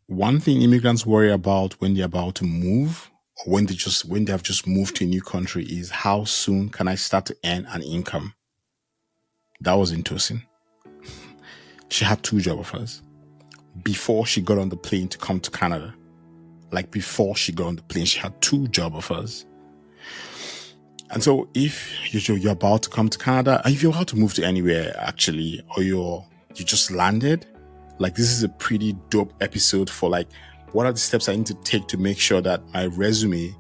one thing immigrants worry about when they're about to move, or when they have just moved to a new country, is how soon can I start to earn an income? That was in Tosin. She had 2 job offers before she got on the plane to come to Canada. Like before she got on the plane, she had 2 job offers. And so if you're about to come to Canada, and if you're about to move to anywhere actually, or you just landed, like this is a pretty dope episode for like, what are the steps I need to take to make sure that my resume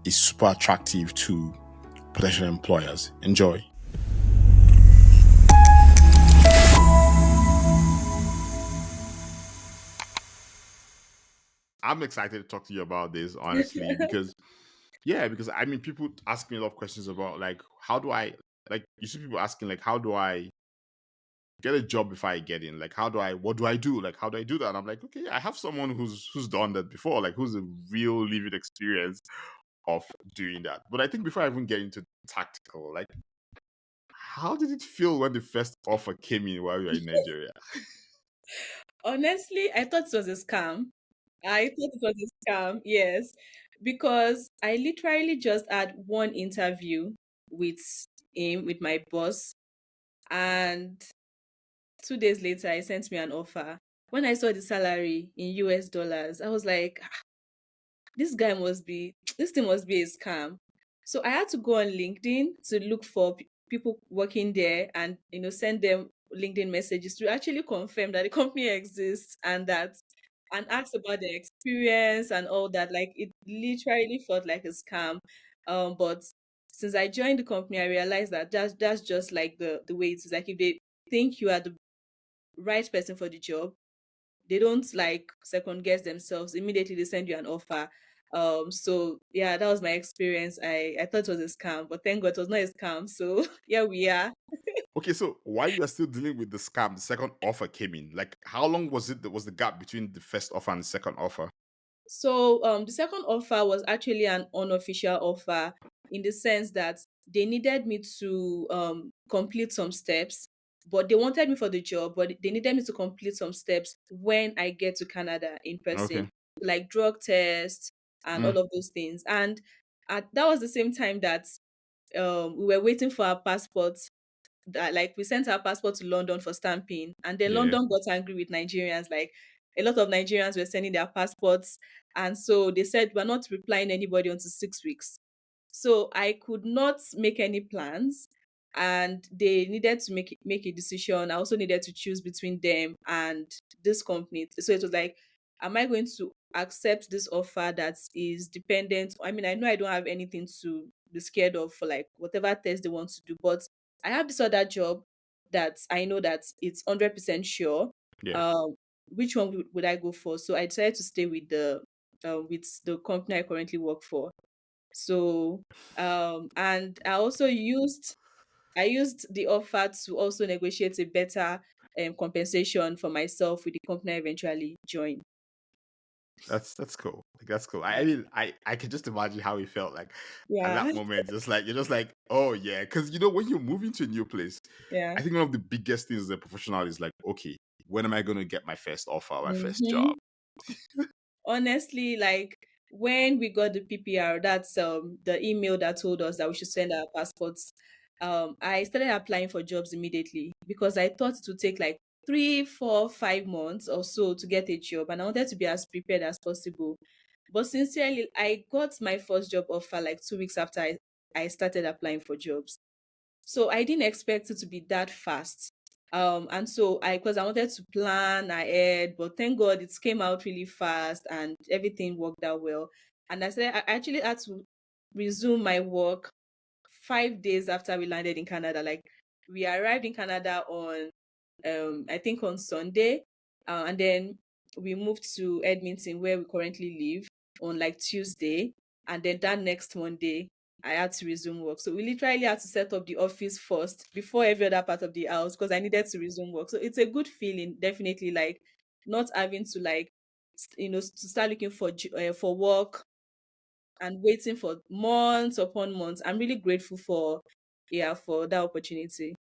is super attractive to potential employers? Enjoy. I'm excited to talk to you about this, honestly, because I mean, people ask me a lot of questions about like, how do I, like, you see people asking like, how do I get a job before I get in? Like, what do I do? Like, how do I do that? And I'm like, okay, I have someone who's done that before, like who's a real living experience of doing that. But I think before I even get into tactical, like, how did it feel when the first offer came in while you were in Nigeria? Honestly, I thought it was a scam. I thought it was a scam, yes, because I literally just had one interview with with my boss, and 2 days later, he sent me an offer. When I saw the salary in US dollars, I was like, this guy must be, this thing must be a scam. So I had to go on LinkedIn to look for people working there and, send them LinkedIn messages to actually confirm that the company exists and ask about their experience and all that. Like it literally felt like a scam. But since I joined the company, I realized that that's just like the way it is. Like if they think you are the right person for the job, they don't like second guess themselves. Immediately they send you an offer. So yeah, that was my experience. I thought it was a scam, but thank God it was not a scam. So yeah, we are. Okay, so while you are still dealing with the scam, the second offer came in. Like, how long was it that was the gap between the first offer and the second offer? So the second offer was actually an unofficial offer in the sense that they needed me to complete some steps, but they wanted me for the job, but they needed me to complete some steps when I get to Canada in person, Okay. like drug tests and Mm, all of those things. And that was the same time that we were waiting for our passports. That like we sent our passport to London for stamping, and then yeah. London got angry with Nigerians. Like a lot of Nigerians were sending their passports, and so they said we're not replying anybody until 6 weeks. So I could not make any plans, and they needed to make a decision. I also needed to choose between them and this company. So it was like, am I going to accept this offer that is dependent? I mean, I know I don't have anything to be scared of for like whatever test they want to do, but I have this other job that I know that it's 100% sure. Yeah. Um, which one would I go for? So I decided to stay with the company I currently work for. So and I used the offer to also negotiate a better compensation for myself with the company I eventually joined. That's cool. Like, that's cool. I mean, I can just imagine how he felt like at Yeah, that moment. Just like you're just like, oh yeah, because you know when you're moving to a new place, yeah. I think one of the biggest things as a professional is like, okay, when am I going to get my first offer, my first job? hmm Honestly, like when we got the PPR, that's the email that told us that we should send our passports. I started applying for jobs immediately because I thought it would take like 3, 4, 5 months or so to get a job, and I wanted to be as prepared as possible. But sincerely, I got my first job offer like 2 weeks after I started applying for jobs. So I didn't expect it to be that fast. And so because I wanted to plan ahead, but thank God it came out really fast and everything worked out well. And I actually had to resume my work 5 days after we landed in Canada. Like we arrived in Canada on I think on Sunday, and then we moved to Edmonton where we currently live on like Tuesday, and then that next Monday I had to resume work. So we literally had to set up the office first before every other part of the house because I needed to resume work. So it's a good feeling, definitely, like not having to like to start looking for work and waiting for months upon months. I'm really grateful for for that opportunity.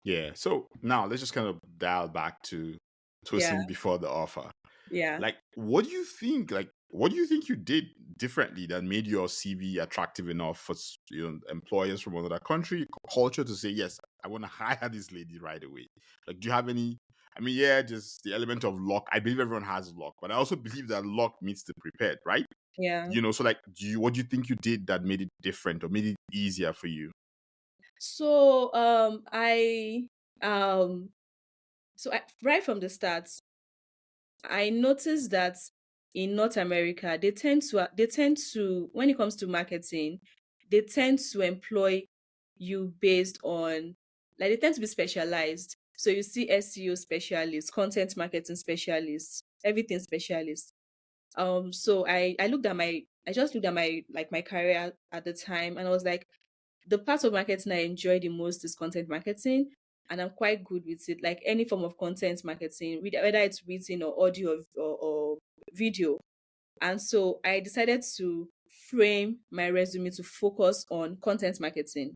Yeah. So now let's just kind of dial back to Yeah. Tosin before the offer. Yeah. Like, what do you think? Like, what do you think you did differently that made your CV attractive enough for employers from another country, culture to say yes, I want to hire this lady right away? Like, do you have any? I mean, yeah, just the element of luck. I believe everyone has luck, but I also believe that luck meets the prepared, right? Yeah. So like, what do you think you did that made it different or made it easier for you? So um right from the start, I noticed that in North America, they tend to when it comes to marketing, they tend to employ you based on, like, they tend to be specialized. So you see SEO specialists, content marketing specialists, everything specialists. So I just looked at my career at the time, and I was like, the part of marketing I enjoy the most is content marketing, and I'm quite good with it. Like any form of content marketing, whether it's written or audio or video. And so I decided to frame my resume to focus on content marketing.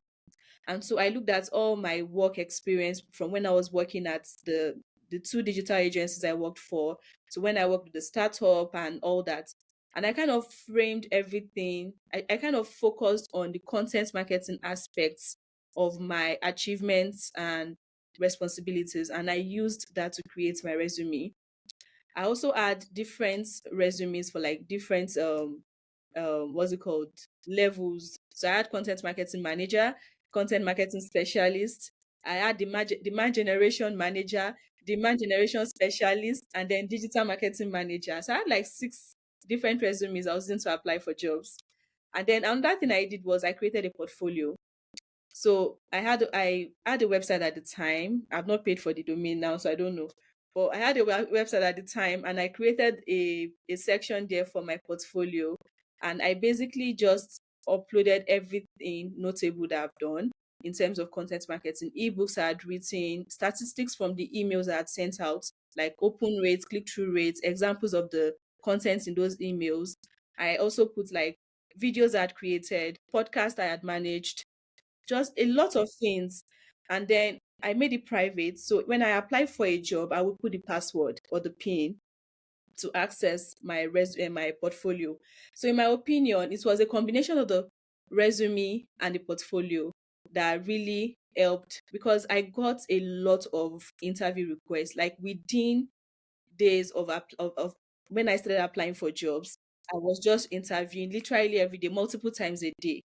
And so I looked at all my work experience from when I was working at the two digital agencies I worked for to when I worked with the startup and all that. And I kind of framed everything. I kind of focused on the content marketing aspects of my achievements and responsibilities. And I used that to create my resume. I also had different resumes for like different what's it called, levels. So I had content marketing manager, content marketing specialist. I had demand generation manager, demand generation specialist, and then digital marketing manager. So I had like six different resumes I was using to apply for jobs. And then another thing I did was I created a portfolio. So I had a website at the time. I've not paid for the domain now, so I don't know. But I had a website at the time, and I created a section there for my portfolio, and I basically just uploaded everything notable that I've done in terms of content marketing, ebooks I had written, statistics from the emails I had sent out, like open rates, click through rates, examples of the contents in those emails. I also put like videos I had created, podcast I had managed, just a lot of things. And then I made it private. So when I apply for a job, I would put the password or the PIN to access my portfolio. So in my opinion, it was a combination of the resume and the portfolio that really helped, because I got a lot of interview requests. Like within days of when I started applying for jobs, I was just interviewing literally every day, multiple times a day.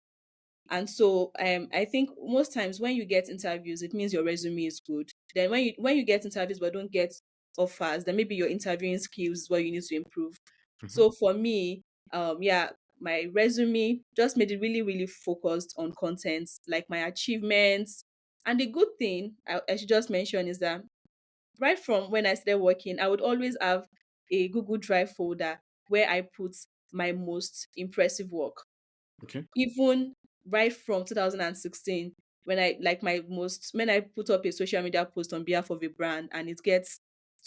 And so I think most times when you get interviews, it means your resume is good. Then when you get interviews but don't get offers, then maybe your interviewing skills is what you need to improve. Mhm. So for me, yeah, my resume just made it really, really focused on content, like my achievements. And the good thing I should just mention is that right from when I started working, I would always have a Google Drive folder where I put my most impressive work. Okay. Even right from 2016, when I put up a social media post on behalf of a brand and it gets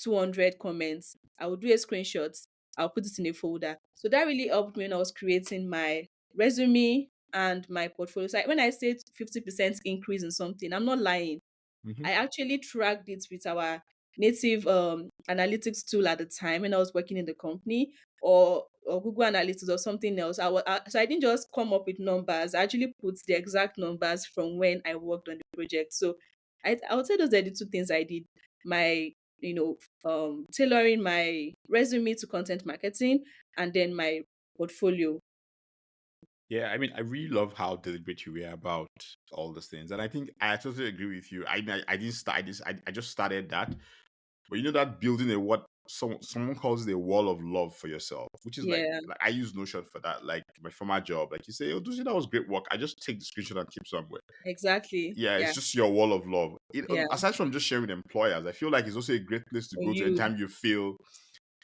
200 comments, I will do a screenshot, I'll put it in a folder. So that really helped me when I was creating my resume and my portfolio. So when I say 50% increase in something, I'm not lying. Hmm. I actually tracked it with our native analytics tool at the time when I was working in the company, or Google Analytics or something else. So I didn't just come up with numbers. I actually put the exact numbers from when I worked on the project. So I would say those are the two things I did. My tailoring my resume to content marketing, and then my portfolio. Yeah, I mean, I really love how deliberate you were about all these things, and I think I totally agree with you. I mean, I didn't start this; I just started that. But that building a what someone calls it a wall of love for yourself, which is like Yeah, I use Notion for that. Like my former job, like you say, oh, Dusi, that was great work. I just take the screenshot and keep somewhere. exactly. Yeah, it's Yeah, just your wall of love. yeah. Aside from just sharing with employers, I feel like it's also a great place to For go to you, anytime you feel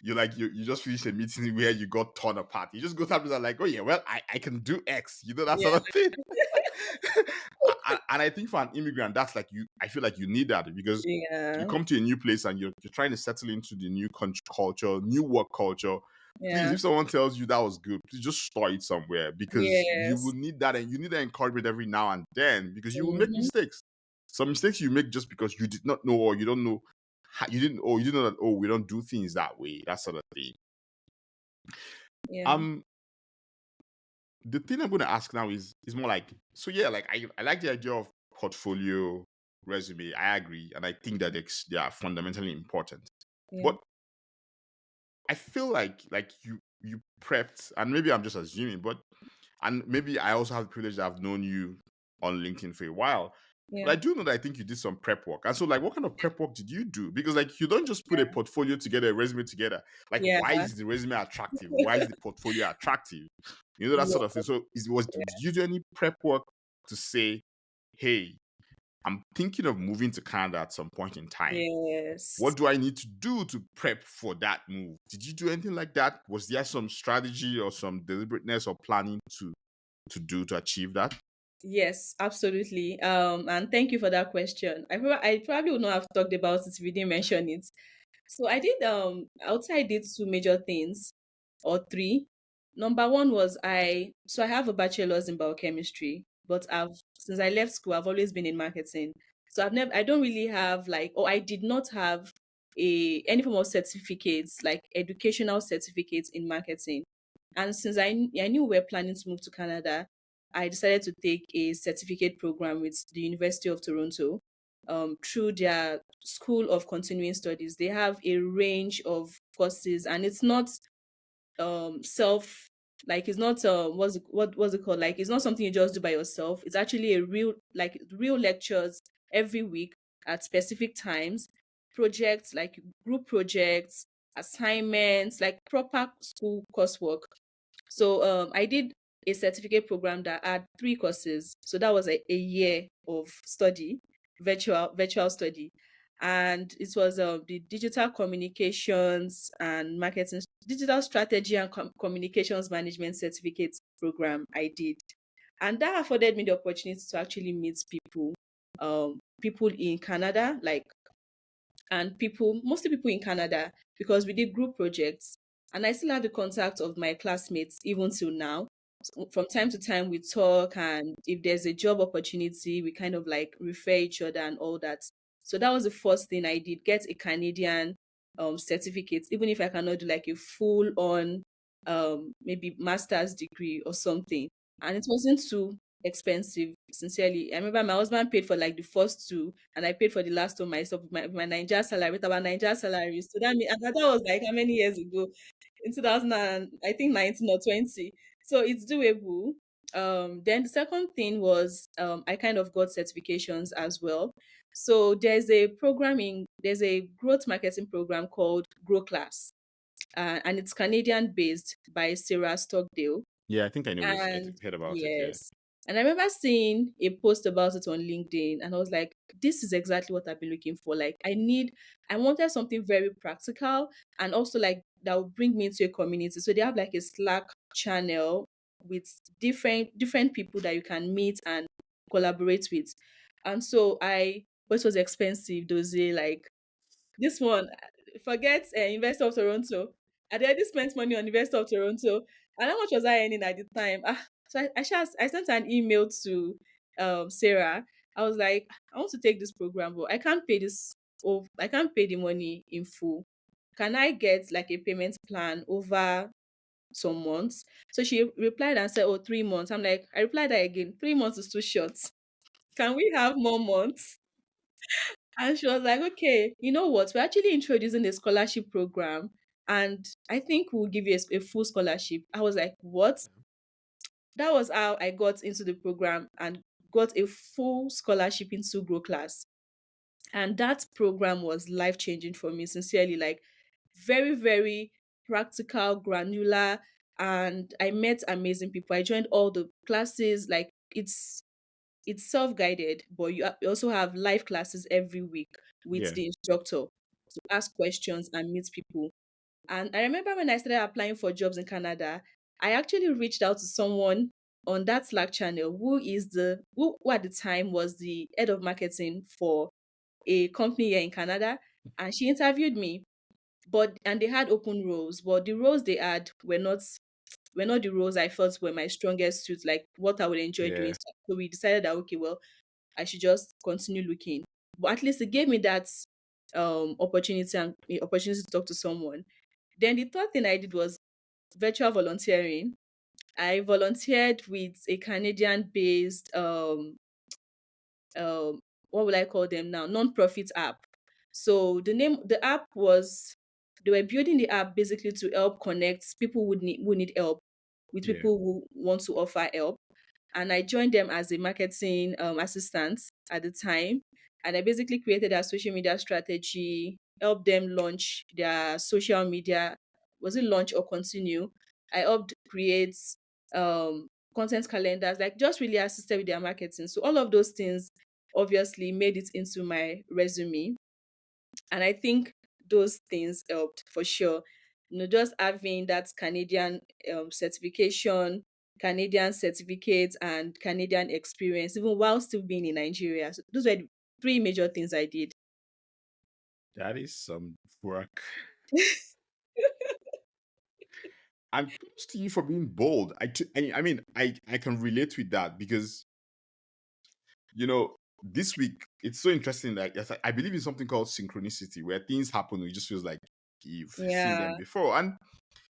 you just finished a meeting where you got torn apart. You just go to them and like, oh yeah, well, I can do X, that yeah, sort of thing. And I think for an immigrant, that's like I feel like you need that because you yeah, come to a new place and you're trying to settle into the new culture, new work culture. Please, yeah. if someone tells you that was good, please just store it somewhere because you will Yes. need that, and you need that encouragement every now and then because you will make Mhm. mistakes. Some mistakes you make just because you did not know or you don't know you didn't, oh, you didn't know that, oh, we don't do things that way, that sort of thing. Yeah. Um, the thing I'm going to ask now is more like, so yeah, like I like the idea of portfolio, resume. I agree, and I think that they are fundamentally important. Yeah. But I feel like you prepped, and maybe I'm just assuming, but and maybe I also have the privilege that I've known you on LinkedIn for a while. But Yeah. I do know that I think you did some prep work. And so, like, what kind of prep work did you do? Because, like, you don't just put a portfolio together, a resume together. Like, Yeah. why is the resume attractive? Why is the portfolio attractive? You know, that sort of thing. So, did you do any prep work to say, hey, I'm thinking of moving to Canada at some point in time? Yes. What do I need to do to prep for that move? Did you do anything like that? Was there some strategy or some deliberateness or planning to achieve that? Yes, absolutely. And thank you for that question. I probably would not have talked about it if you didn't mention it. So I would say I did two major things or three. Number one was I have a bachelor's in biochemistry, but I've since I left school, I've always been in marketing. So I don't really have like, or I did not have any form of certificates, like educational certificates in marketing. And since I knew we were planning to move to Canada, I decided to take a certificate program with the University of Toronto through their School of Continuing Studies. They have a range of courses, and it's not self like it's not what's it called, like it's not something you just do by yourself. It's actually a real lectures every week at specific times, projects like group projects, assignments, like proper school coursework. So I did a certificate program that had three courses. So that was a year of study, virtual study. And it was the digital communications and marketing, digital strategy and communications management certificate program I did. And that afforded me the opportunity to actually meet people in Canada, like, and mostly people in Canada, because we did group projects. And I still have the contact of my classmates even till now. So from time to time, we talk, and if there's a job opportunity, we kind of like refer each other and all that. So that was the first thing I did, get a Canadian certificate, even if I cannot do like a full on maybe master's degree or something. And it wasn't too expensive, sincerely. I remember my husband paid for like the first two, and I paid for the last one myself with my Niger salary, with our Niger salary. So that was like how many years ago? In 2000 and I think 19 or 20. So it's doable. Then the second thing was I kind of got certifications as well. So there's a growth marketing program called Grow Class, and it's Canadian based by Sarah Stockdale. Yeah, I think I know this. I And heard about it. Yeah. yes. And I remember seeing a post about it on LinkedIn, and I was like, this is exactly what I've been looking for. Like I wanted something very practical, and also like that would bring me into a community. So they have like a Slack channel with different people that you can meet and collaborate with. And so but it was expensive, those like this one, forget Investor of Toronto. I already spent money on Investor of Toronto. And how much was I earning at the time? So I sent an email to Sarah. I was like, I want to take this program, but I can't pay this. Oh, I can't pay the money in full. Can I get like a payment plan over some months? So she replied and said, oh, 3 months. I replied that again. 3 months is too short. Can we have more months? And she was like, okay, you know what? We're actually introducing a scholarship program, and I think we'll give you a full scholarship. I was like, what? That was how I got into the program and got a full scholarship into Grow Class. And that program was life changing for me, sincerely. Like, very, very practical, granular, and I met amazing people. I joined all the classes. Like, it's self-guided, but you also have live classes every week with Yeah. the instructor to ask questions and meet people. And I remember when I started applying for jobs in Canada, I actually reached out to someone on that Slack channel who at the time was the head of marketing for a company here in Canada, and she interviewed me. And they had open roles, but the roles they had were not the roles I felt were my strongest suit, like what I would enjoy doing. Yeah. So we decided that, okay, well, I should just continue looking. But at least it gave me that. opportunity and opportunity to talk to someone. Then the third thing I did was virtual volunteering. I volunteered with a Canadian-based what will I call them now? Non-profit app. So the app was they were building the app basically to help connect people who need help with Yeah. people who want to offer help. And I joined them as a marketing assistant at the time. And I basically created a social media strategy, helped them launch their social media. Was it launch or continue? I helped create content calendars, like just really assisted with their marketing. So all of those things obviously made it into my resume. And I think those things helped for sure. Just having that Canadian certification, Canadian certificate, and Canadian experience, even while still being in Nigeria. So those were the three major things I did. That is some work. And kudos to you for being bold. I mean, I can relate with that because this week it's so interesting that yes, I believe in something called synchronicity where things happen. It just feels like you've seen them Yeah, before. And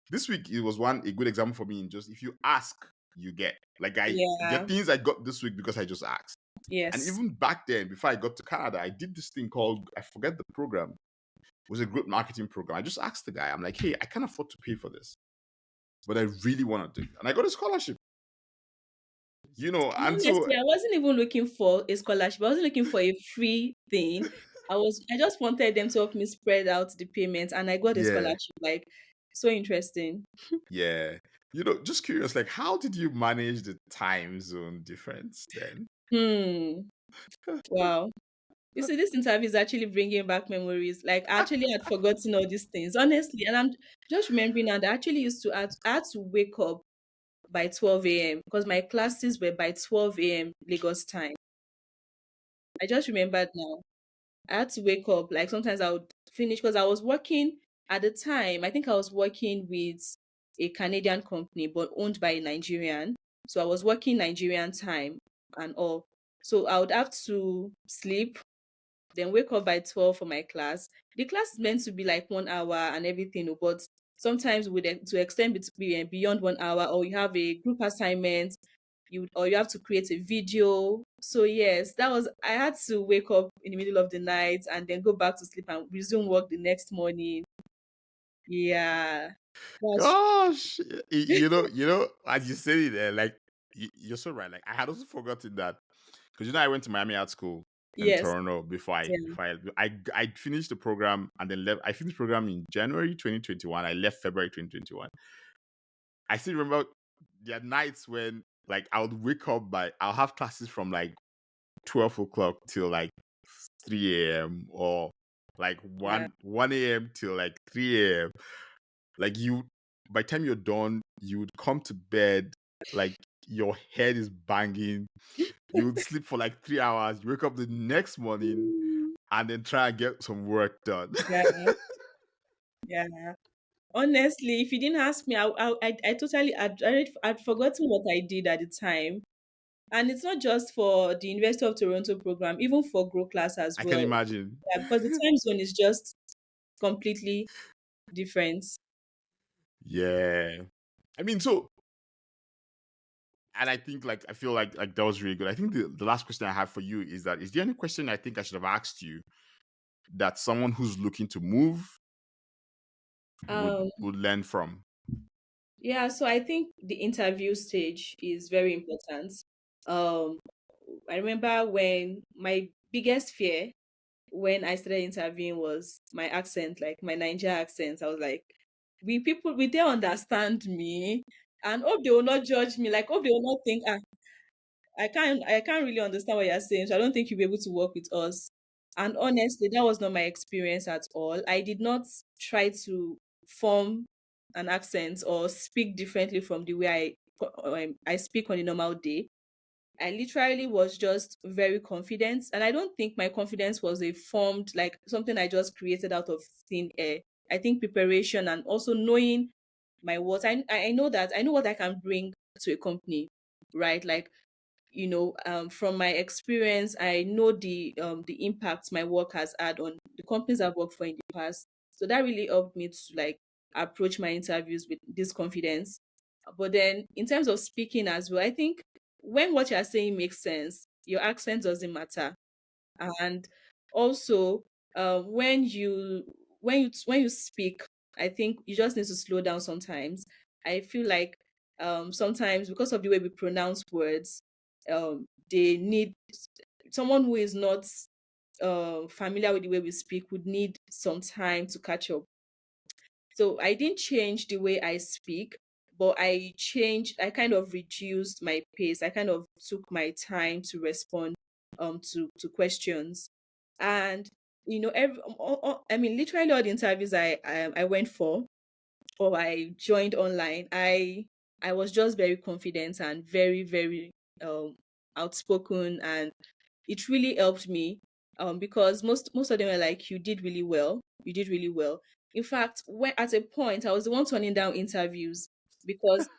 this week it was a good example for me in just if you ask, you get. Like there are yeah, things I got this week because I just asked. And yes. even back then, before I got to Canada, I did this thing called I forget the program. It was a group marketing program. I just asked the guy, I'm like, hey, I can't afford to pay for this, but I really want to do it. And I got a scholarship. And And so honestly, I wasn't even looking for a scholarship. I wasn't looking for a free thing. I just wanted them to help me spread out the payment, and I got a yeah, scholarship. Like, so interesting. yeah. Just curious, like how did you manage the time zone difference then? Hmm. Wow. You see, this interview is actually bringing back memories. Like, I actually had forgotten all these things, honestly. And I'm just remembering now that I actually I had to wake up by 12 a.m. because my classes were by 12 a.m. Lagos time. I just remembered now. I had to wake up. Like, sometimes I would finish because I was working at the time. I think I was working with a Canadian company, but owned by a Nigerian. So I was working Nigerian time and all. So I would have to sleep, then wake up by 12 for my class. The class is meant to be like 1 hour and everything, but sometimes to extend it beyond 1 hour, or you have a group assignment, you have to create a video. So yes, that was I had to wake up in the middle of the night and then go back to sleep and resume work the next morning. Yeah. That's Gosh, as you said it there, like you're so right. Like I had also forgotten that because I went to Miami Art School in yes. Toronto before I Yeah. before I finished the program and then left. I finished the program in January 2021. I left February 2021. I still remember there are nights when like I would wake up by I'll have classes from like 12 o'clock till like 3 a.m. or like Yeah. 1 a.m. till like 3 a.m. Like by the time you're done, you would come to bed, like your head is banging. You would sleep for like 3 hours. You wake up the next morning Mm. and then try and get some work done. Yeah. Yeah. Honestly, if you didn't ask me, I totally, I'd forgotten what I did at the time. And it's not just for the University of Toronto program, even for Grow Class as I can well. imagine. Yeah, because the time zone is just completely different. Yeah. I mean, so, and I think like I feel like that was really good. I think the last question I have for you is that is there any question I think I should have asked you that someone who's looking to move would Um, would learn from? yeah, so I think the interview stage is very important. Um, I remember when my biggest fear when I started interviewing was my accent, like my Niger accent. I was like, will they understand me? And hope they will not judge me. Like hope they will not think, I can't really understand what you're saying. So I don't think you'll be able to work with us. And honestly, that was not my experience at all. I did not try to form an accent or speak differently from the way I speak on a normal day. I literally was just very confident. And I don't think my confidence was a formed, like something I just created out of thin air. I think preparation and also knowing my worth. I know that I know what I can bring to a company, right? Like from my experience, I know the impact my work has had on the companies I've worked for in the past. So that really helped me to like approach my interviews with this confidence. But then in terms of speaking as well, I think when what you're saying makes sense, your accent doesn't matter. And also, when you speak, I think you just need to slow down sometimes. I feel like sometimes because of the way we pronounce words, they need someone who is not familiar with the way we speak would need some time to catch up. So I didn't change the way I speak, but I kind of reduced my pace. I kind of took my time to respond to questions. And I mean literally all the interviews I went for or I joined online, I was just very confident and very, very outspoken, and it really helped me because most of them were like, you did really well. You did really well. In fact, when at a point I was the one turning down interviews because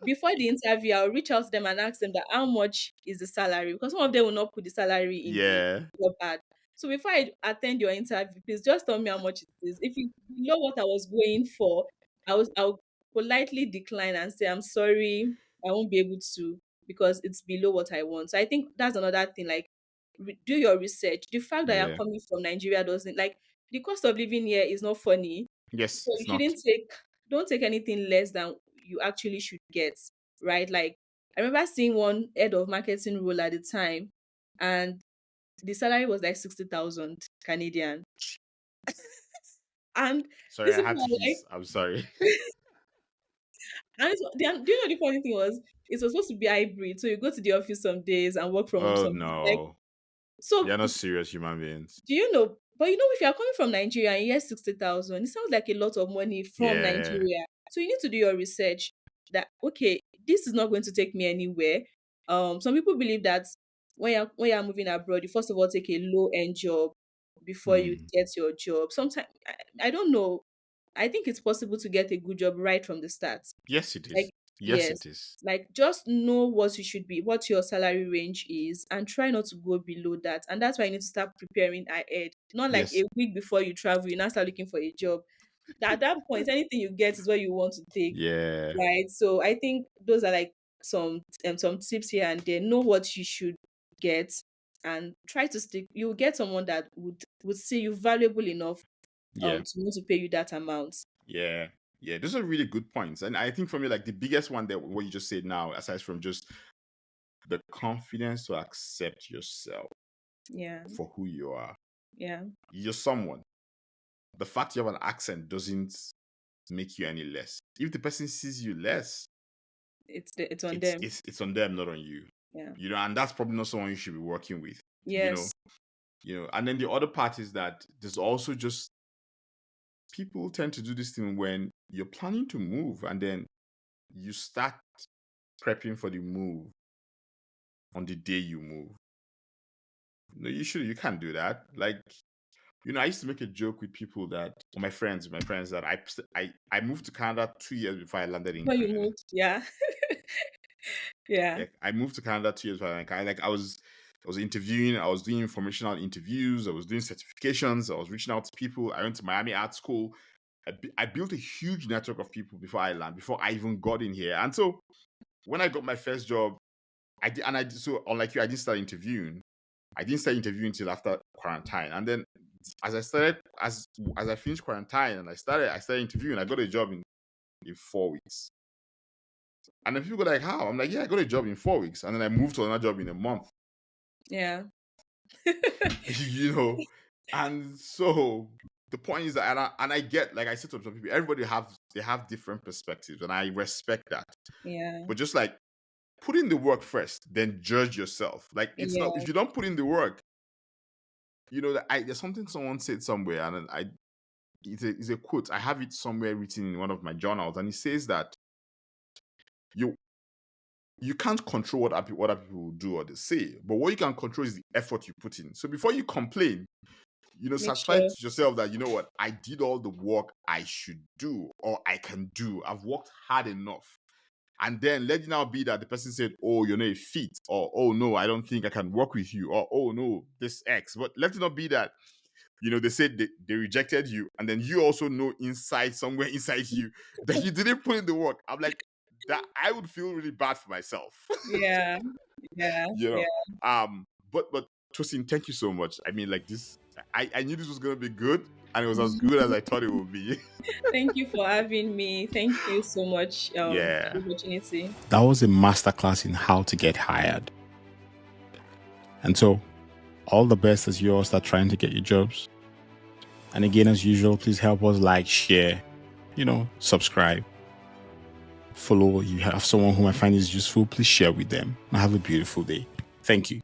before the interview, I'll reach out to them and ask them that how much is the salary, because some of them will not put the salary in the Yeah. job ad. So before I attend your interview, please just tell me how much it is. If you know what I was going for, I'll politely decline and say I'm sorry, I won't be able to because it's below what I want. So I think that's another thing. Like do your research. The fact that you're Yeah. coming from Nigeria doesn't like the cost of living here is not funny. Yes, So it's you not. shouldn't don't take anything less than you actually should get, right? Like I remember seeing one head of marketing role at the time, and the salary was like 60,000 Canadian. And Sorry, these I people had to were like, hiss. I'm sorry. do you know the funny thing was it was supposed to be hybrid. So you go to the office some days and work from home Oh some days. Like no. so You're not serious human beings. do you know? But if you are coming from Nigeria and you hear 60,000, it sounds like a lot of money from Yeah. Nigeria. So you need to do your research that, okay, this is not going to take me anywhere. Some people believe that when you're moving abroad, you first of all take a low end job before you Hmm. get your job. Sometimes, I don't know. I think it's possible to get a good job right from the start. Yes, it is. Like, Yes, yes, it is. like just know what you should be, what your salary range is, and try not to go below that. And that's why you need to start preparing ahead. Not like Yes. a week before you travel, you now start looking for a job. At that point, anything you get is what you want to take, Yeah. right? So I think those are like some tips here and there. Know what you should get and try to stick. You'll get someone that would see you valuable enough Yeah. to want to pay you that amount. Yeah. Yeah. Those are really good points. And I think for me, like the biggest one that what you just said now, aside from just the confidence to accept yourself Yeah. for who you are. Yeah. You're someone. The fact you have an accent doesn't make you any less. If the person sees you less, It's on it's them. it's it's on them, not on you. Yeah. And that's probably not someone you should be working with. You know, Yes. and then the other part is that there's also just people tend to do this thing when you're planning to move and then you start prepping for the move on the day you move. No, you can't do that. Like, I used to make a joke with people that, or my friends that I moved to Canada 2 years before I landed in When you Canada. moved, yeah. Yeah. Like I moved to Canada 2 years before I was interviewing, I was doing informational interviews, I was doing certifications, I was reaching out to people. I went to Miami Art School. I built a huge network of people before I even got in here. And so when I got my first job, so unlike you, I didn't start interviewing until after quarantine. And then as I finished quarantine and I started interviewing, I got a job in 4 weeks. And then people go like, how? I'm like, yeah, I got a job in 4 weeks. And then I moved to another job in a month. Yeah. you know. And so the point is that and I get, like I said to some people, everybody have different perspectives, and I respect that. Yeah. But just like put in the work first, then judge yourself. Like it's not, Yeah. if you don't put in the work, that there's something someone said somewhere, and then it's a quote. I have it somewhere written in one of my journals, and it says that you you can't control what other people will do or they say, but what you can control is the effort you put in. So before you complain, Make satisfy sure. to yourself that, what, I did all the work I should do or I can do. I've worked hard enough. And then let it now be that the person said, oh, you're not a fit, or oh no, I don't think I can work with you, or oh no, this X. But let it not be that, they said they rejected you, and then you also know somewhere inside you that you didn't put in the work. I'm like, that I would feel really bad for myself. Yeah. Yeah. you Yeah. know. But Tosin, thank you so much. I mean, like this, I knew this was gonna be good, and it was as good as I thought it would be. Thank you for having me. Thank you so much for Yeah. the opportunity. That was a masterclass in how to get hired. And so, all the best as you all start trying to get your jobs. And again, as usual, please help us like, share, subscribe, follow. You have someone who might find this useful, please share with them. And have a beautiful day. Thank you.